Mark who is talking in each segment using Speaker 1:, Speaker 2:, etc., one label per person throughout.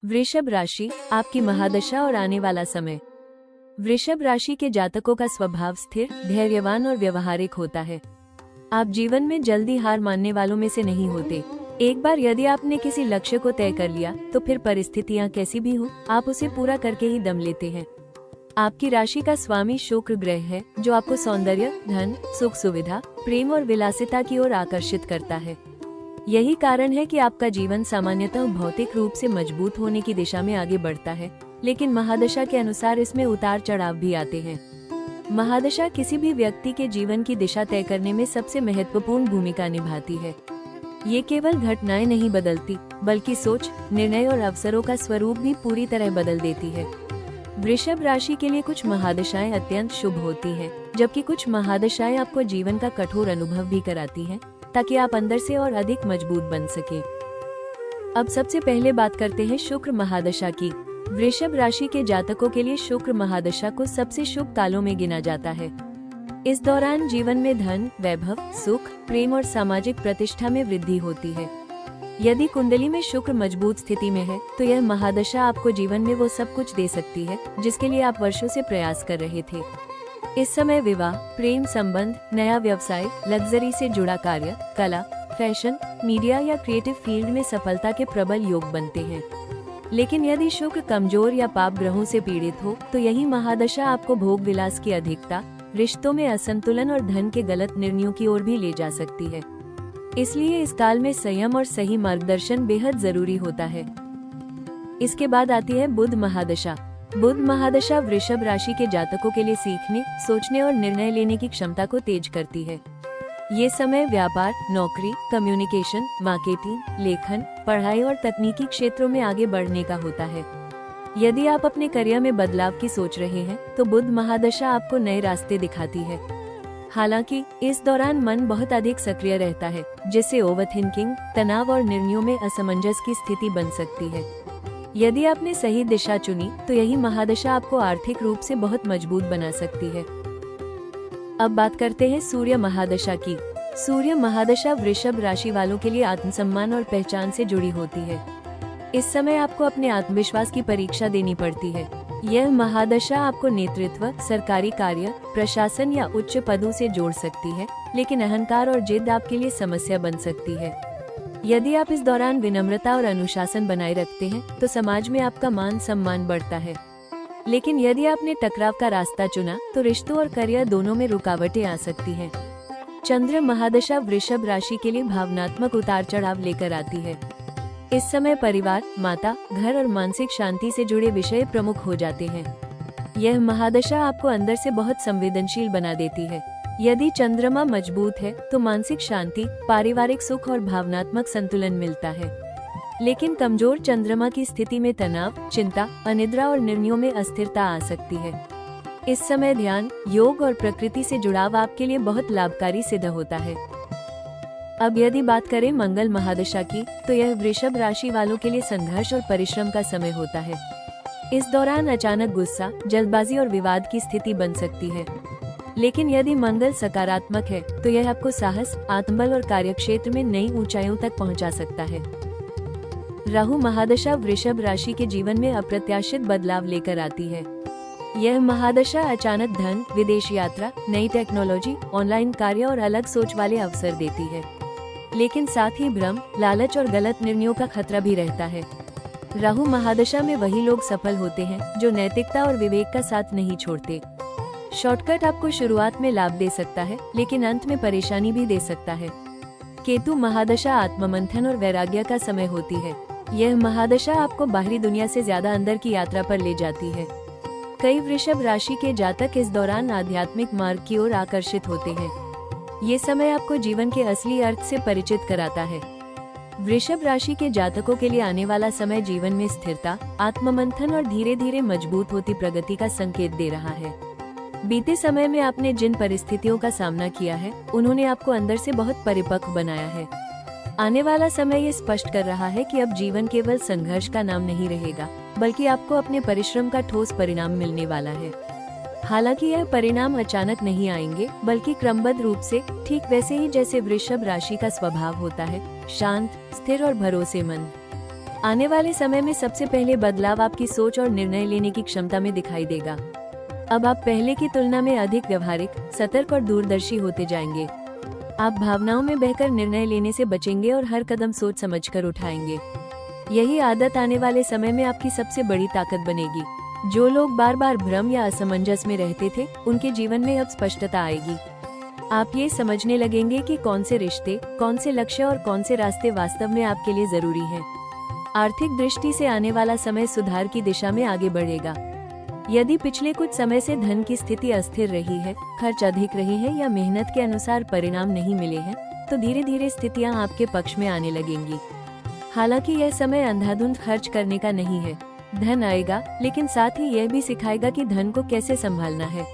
Speaker 1: वृषभ राशि, आपकी महादशा और आने वाला समय। वृषभ राशि के जातकों का स्वभाव स्थिर, धैर्यवान और व्यवहारिक होता है। आप जीवन में जल्दी हार मानने वालों में से नहीं होते। एक बार यदि आपने किसी लक्ष्य को तय कर लिया तो फिर परिस्थितियां कैसी भी हो, आप उसे पूरा करके ही दम लेते हैं। आपकी राशि का स्वामी शुक्र ग्रह है, जो आपको सौंदर्य, धन, सुख सुविधा, प्रेम और विलासिता की ओर आकर्षित करता है। यही कारण है कि आपका जीवन सामान्यतः भौतिक रूप से मजबूत होने की दिशा में आगे बढ़ता है, लेकिन महादशा के अनुसार इसमें उतार चढ़ाव भी आते हैं। महादशा किसी भी व्यक्ति के जीवन की दिशा तय करने में सबसे महत्वपूर्ण भूमिका निभाती है। ये केवल घटनाएं नहीं बदलती, बल्कि सोच, निर्णय और अवसरों का स्वरूप भी पूरी तरह बदल देती है। वृषभ राशि के लिए कुछ महादशाएं अत्यंत शुभ होती हैं, जबकि कुछ महादशाएं आपको जीवन का कठोर अनुभव भी कराती हैं, ताकि आप अंदर से और अधिक मजबूत बन सके। अब सबसे पहले बात करते हैं शुक्र महादशा की। वृषभ राशि के जातकों के लिए शुक्र महादशा को सबसे शुभ कालों में गिना जाता है। इस दौरान जीवन में धन, वैभव, सुख, प्रेम और सामाजिक प्रतिष्ठा में वृद्धि होती है। यदि कुंडली में शुक्र मजबूत स्थिति में है, तो यह महादशा आपको जीवन में वो सब कुछ दे सकती है जिसके लिए आप वर्षों से प्रयास कर रहे थे। इस समय विवाह, प्रेम संबंध, नया व्यवसाय, लग्जरी से जुड़ा कार्य, कला, फैशन, मीडिया या क्रिएटिव फील्ड में सफलता के प्रबल योग बनते हैं। लेकिन यदि शुक्र कमजोर या पाप ग्रहों से पीड़ित हो, तो यही महादशा आपको भोग विलास की अधिकता, रिश्तों में असंतुलन और धन के गलत निर्णयों की ओर भी ले जा सकती है। इसलिए इस काल में संयम और सही मार्गदर्शन बेहद जरूरी होता है। इसके बाद आती है बुध महादशा। बुध महादशा वृषभ राशि के जातकों के लिए सीखने, सोचने और निर्णय लेने की क्षमता को तेज करती है। ये समय व्यापार, नौकरी, कम्युनिकेशन, मार्केटिंग, लेखन, पढ़ाई और तकनीकी क्षेत्रों में आगे बढ़ने का होता है। यदि आप अपने करियर में बदलाव की सोच रहे हैं, तो बुध महादशा आपको नए रास्ते दिखाती है। हालांकि इस दौरान मन बहुत अधिक सक्रिय रहता है, जिससे ओवरथिंकिंग, तनाव और निर्णयों में असमंजस की स्थिति बन सकती है। यदि आपने सही दिशा चुनी, तो यही महादशा आपको आर्थिक रूप से बहुत मजबूत बना सकती है। अब बात करते हैं सूर्य महादशा की। सूर्य महादशा वृषभ राशि वालों के लिए आत्मसम्मान और पहचान से जुड़ी होती है। इस समय आपको अपने आत्मविश्वास की परीक्षा देनी पड़ती है। यह महादशा आपको नेतृत्व, सरकारी कार्य, प्रशासन या उच्च पदों से जोड़ सकती है, लेकिन अहंकार और जिद आपके लिए समस्या बन सकती है। यदि आप इस दौरान विनम्रता और अनुशासन बनाए रखते हैं, तो समाज में आपका मान सम्मान बढ़ता है। लेकिन यदि आपने टकराव का रास्ता चुना, तो रिश्तों और करियर दोनों में रुकावटें आ सकती हैं। चंद्र महादशा वृषभ राशि के लिए भावनात्मक उतार चढ़ाव लेकर आती है। इस समय परिवार, माता, घर और मानसिक शांति से जुड़े विषय प्रमुख हो जाते हैं। यह महादशा आपको अंदर से बहुत संवेदनशील बना देती है। यदि चंद्रमा मजबूत है, तो मानसिक शांति, पारिवारिक सुख और भावनात्मक संतुलन मिलता है। लेकिन कमजोर चंद्रमा की स्थिति में तनाव, चिंता, अनिद्रा और निर्णयों में अस्थिरता आ सकती है। इस समय ध्यान, योग और प्रकृति से जुड़ाव आपके लिए बहुत लाभकारी सिद्ध होता है। अब यदि बात करें मंगल महादशा की, तो यह वृषभ राशि वालों के लिए संघर्ष और परिश्रम का समय होता है। इस दौरान अचानक गुस्सा, जल्दबाजी और विवाद की स्थिति बन सकती है। लेकिन यदि मंगल सकारात्मक है, तो यह आपको साहस, आत्मबल और कार्यक्षेत्र में नई ऊंचाइयों तक पहुंचा सकता है। राहु महादशा वृषभ राशि के जीवन में अप्रत्याशित बदलाव लेकर आती है। यह महादशा अचानक धन, विदेश यात्रा, नई टेक्नोलॉजी, ऑनलाइन कार्य और अलग सोच वाले अवसर देती है। लेकिन साथ ही भ्रम, लालच और गलत निर्णयों का खतरा भी रहता है। राहु महादशा में वही लोग सफल होते हैं जो नैतिकता और विवेक का साथ नहीं छोड़ते। शॉर्टकट आपको शुरुआत में लाभ दे सकता है, लेकिन अंत में परेशानी भी दे सकता है। केतु महादशा आत्ममंथन और वैराग्य का समय होती है। यह महादशा आपको बाहरी दुनिया से ज्यादा अंदर की यात्रा पर ले जाती है। कई वृषभ राशि के जातक इस दौरान आध्यात्मिक मार्ग की ओर आकर्षित होते हैं। ये समय आपको जीवन के असली अर्थ से परिचित कराता है। वृषभ राशि के जातकों के लिए आने वाला समय जीवन में स्थिरता, आत्ममंथन और धीरे धीरे मजबूत होती प्रगति का संकेत दे रहा है। बीते समय में आपने जिन परिस्थितियों का सामना किया है, उन्होंने आपको अंदर से बहुत परिपक्व बनाया है। आने वाला समय ये स्पष्ट कर रहा है कि अब जीवन केवल संघर्ष का नाम नहीं रहेगा, बल्कि आपको अपने परिश्रम का ठोस परिणाम मिलने वाला है। हालांकि यह परिणाम अचानक नहीं आएंगे, बल्कि क्रमबद्ध रूप से, ठीक वैसे ही जैसे वृषभ राशि का स्वभाव होता है, शांत, स्थिर और भरोसेमंद। आने वाले समय में सबसे पहले बदलाव आपकी सोच और निर्णय लेने की क्षमता में दिखाई देगा। अब आप पहले की तुलना में अधिक व्यवहारिक, सतर्क और दूरदर्शी होते जाएंगे। आप भावनाओं में बहकर निर्णय लेने से बचेंगे और हर कदम सोच समझकर उठाएंगे। यही आदत आने वाले समय में आपकी सबसे बड़ी ताकत बनेगी। जो लोग बार बार भ्रम या असमंजस में रहते थे, उनके जीवन में अब स्पष्टता आएगी। आप ये समझने लगेंगे कि कौन से रिश्ते, कौन से लक्ष्य और कौन से रास्ते वास्तव में आपके लिए जरूरी हैं। आर्थिक दृष्टि से आने वाला समय सुधार की दिशा में आगे बढ़ेगा। यदि पिछले कुछ समय से धन की स्थिति अस्थिर रही है, खर्च अधिक रहे हैं या मेहनत के अनुसार परिणाम नहीं मिले हैं, तो धीरे धीरे स्थितियां आपके पक्ष में आने लगेंगी। हालांकि यह समय अंधाधुंध खर्च करने का नहीं है। धन आएगा, लेकिन साथ ही यह भी सिखाएगा कि धन को कैसे संभालना है।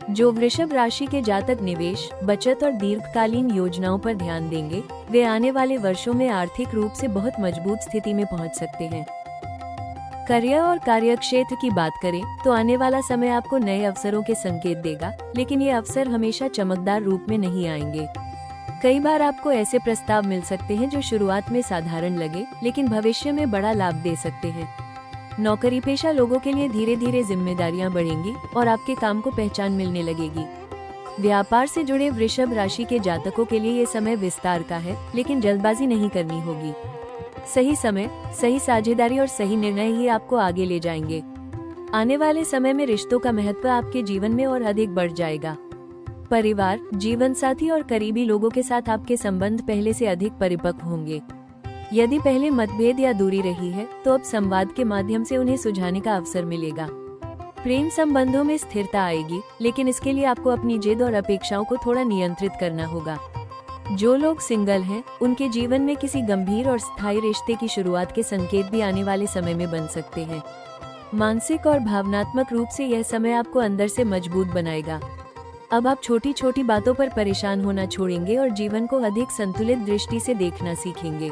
Speaker 1: जो वृषभ राशि के जातक निवेश, बचत और दीर्घकालीन योजनाओं पर ध्यान देंगे, वे आने वाले वर्षों में आर्थिक रूप से बहुत मजबूत स्थिति में पहुंच सकते हैं। करियर और कार्यक्षेत्र की बात करें तो आने वाला समय आपको नए अवसरों के संकेत देगा, लेकिन ये अवसर हमेशा चमकदार रूप में नहीं आएंगे। कई बार आपको ऐसे प्रस्ताव मिल सकते हैं जो शुरुआत में साधारण लगे, लेकिन भविष्य में बड़ा लाभ दे सकते हैं। नौकरी पेशा लोगों के लिए धीरे धीरे जिम्मेदारियां बढ़ेंगी और आपके काम को पहचान मिलने लगेगी। व्यापार से जुड़े वृषभ राशि के जातकों के लिए ये समय विस्तार का है, लेकिन जल्दबाजी नहीं करनी होगी। सही समय, सही साझेदारी और सही निर्णय ही आपको आगे ले जाएंगे। आने वाले समय में रिश्तों का महत्व आपके जीवन में और अधिक बढ़ जाएगा। परिवार, जीवन साथी और करीबी लोगों के साथ आपके संबंध पहले से अधिक परिपक्व होंगे। यदि पहले मतभेद या दूरी रही है, तो अब संवाद के माध्यम से उन्हें सुलझाने का अवसर मिलेगा। प्रेम संबंधों में स्थिरता आएगी, लेकिन इसके लिए आपको अपनी जिद और अपेक्षाओं को थोड़ा नियंत्रित करना होगा। जो लोग सिंगल हैं, उनके जीवन में किसी गंभीर और स्थायी रिश्ते की शुरुआत के संकेत भी आने वाले समय में बन सकते हैं। मानसिक और भावनात्मक रूप से यह समय आपको अंदर से मजबूत बनाएगा। अब आप छोटी छोटी बातों पर परेशान होना छोड़ेंगे और जीवन को अधिक संतुलित दृष्टि से देखना सीखेंगे।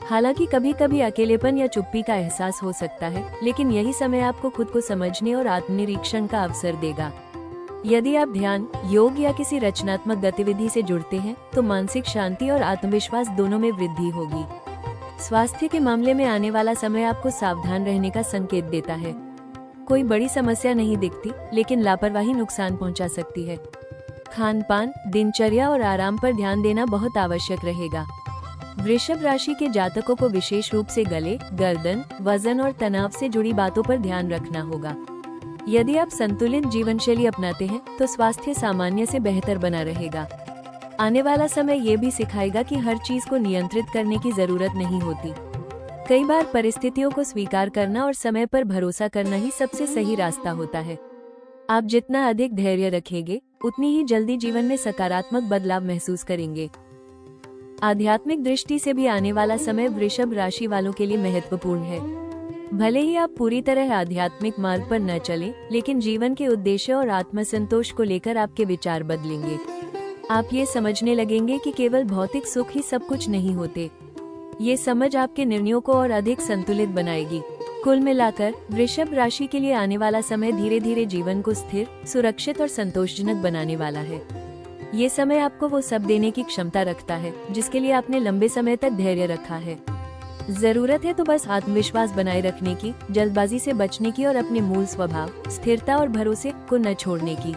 Speaker 1: हालांकि कभी कभी अकेलेपन या चुप्पी का एहसास हो सकता है, लेकिन यही समय आपको खुद को समझने और आत्मनिरीक्षण का अवसर देगा। यदि आप ध्यान, योग या किसी रचनात्मक गतिविधि से जुड़ते हैं, तो मानसिक शांति और आत्मविश्वास दोनों में वृद्धि होगी। स्वास्थ्य के मामले में आने वाला समय आपको सावधान रहने का संकेत देता है। कोई बड़ी समस्या नहीं दिखती, लेकिन लापरवाही नुकसान पहुंचा सकती है। खान पान, दिनचर्या और आराम पर ध्यान देना बहुत आवश्यक रहेगा। वृषभ राशि के जातकों को विशेष रूप से गले, गर्दन, वजन और तनाव से जुड़ी बातों पर ध्यान रखना होगा। यदि आप संतुलित जीवनशैली अपनाते हैं, तो स्वास्थ्य सामान्य से बेहतर बना रहेगा। आने वाला समय ये भी सिखाएगा कि हर चीज को नियंत्रित करने की जरूरत नहीं होती। कई बार परिस्थितियों को स्वीकार करना और समय पर भरोसा करना ही सबसे सही रास्ता होता है। आप जितना अधिक धैर्य रखेंगे, उतनी ही जल्दी जीवन में सकारात्मक बदलाव महसूस करेंगे। आध्यात्मिक दृष्टि से भी आने वाला समय वृषभ राशि वालों के लिए महत्वपूर्ण है। भले ही आप पूरी तरह आध्यात्मिक मार्ग पर न चलें, लेकिन जीवन के उद्देश्य और आत्मसंतोष को लेकर आपके विचार बदलेंगे। आप ये समझने लगेंगे कि केवल भौतिक सुख ही सब कुछ नहीं होते। ये समझ आपके निर्णयों को और अधिक संतुलित बनाएगी। कुल मिलाकर वृषभ राशि के लिए आने वाला समय धीरे धीरे जीवन को स्थिर, सुरक्षित और संतोषजनक बनाने वाला है। ये समय आपको वो सब देने की क्षमता रखता है जिसके लिए आपने लंबे समय तक धैर्य रखा है। जरूरत है तो बस आत्मविश्वास बनाए रखने की, जल्दबाजी से बचने की और अपने मूल स्वभाव, स्थिरता और भरोसे को न छोड़ने की।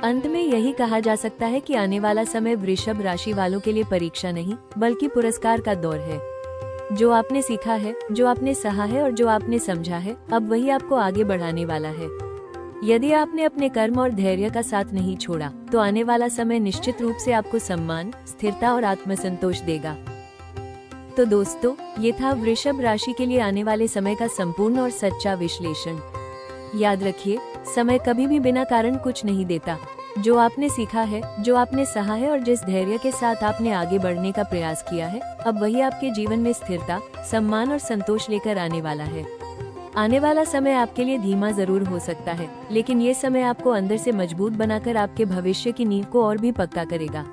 Speaker 1: अंत में यही कहा जा सकता है कि आने वाला समय वृषभ राशि वालों के लिए परीक्षा नहीं, बल्कि पुरस्कार का दौर है। जो आपने सीखा है, जो आपने सहा है और जो आपने समझा है, अब वही आपको आगे बढ़ाने वाला है। यदि आपने अपने कर्म और धैर्य का साथ नहीं छोड़ा, तो आने वाला समय निश्चित रूप से आपको सम्मान, स्थिरता और आत्मसंतोष देगा। तो दोस्तों, ये था वृषभ राशि के लिए आने वाले समय का संपूर्ण और सच्चा विश्लेषण। याद रखिए, समय कभी भी बिना कारण कुछ नहीं देता। जो आपने सीखा है, जो आपने सहा है और जिस धैर्य के साथ आपने आगे बढ़ने का प्रयास किया है, अब वही आपके जीवन में स्थिरता, सम्मान और संतोष लेकर आने वाला है। आने वाला समय आपके लिए धीमा जरूर हो सकता है, लेकिन ये समय आपको अंदर से मजबूत बनाकर आपके भविष्य की नींव को और भी पक्का करेगा।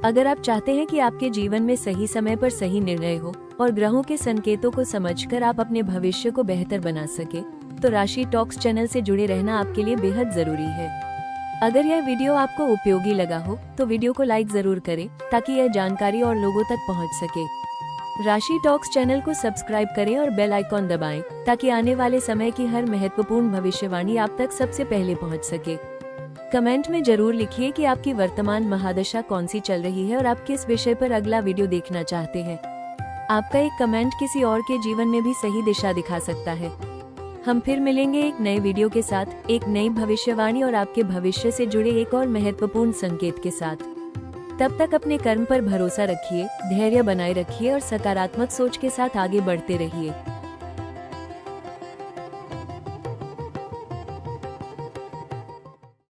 Speaker 1: अगर आप चाहते हैं कि आपके जीवन में सही समय पर सही निर्णय हो और ग्रहों के संकेतों को समझकर आप अपने भविष्य को बेहतर बना सके, तो राशि टॉक्स चैनल से जुड़े रहना आपके लिए बेहद जरूरी है। अगर यह वीडियो आपको उपयोगी लगा हो, तो वीडियो को लाइक जरूर करें ताकि यह जानकारी और लोगों तक पहुंच सके। राशि टॉक्स चैनल को सब्सक्राइब करें और बेल आइकॉन दबाएं ताकि आने वाले समय की हर महत्वपूर्ण भविष्यवाणी आप तक सबसे पहले पहुंच सके। कमेंट में जरूर लिखिए कि आपकी वर्तमान महादशा कौन सी चल रही है और आप किस विषय पर अगला वीडियो देखना चाहते हैं। आपका एक कमेंट किसी और के जीवन में भी सही दिशा दिखा सकता है। हम फिर मिलेंगे एक नए वीडियो के साथ, एक नई भविष्यवाणी और आपके भविष्य से जुड़े एक और महत्वपूर्ण संकेत के साथ। तब तक अपने कर्म पर भरोसा रखिए, धैर्य बनाए रखिए और सकारात्मक सोच के साथ आगे बढ़ते रहिए।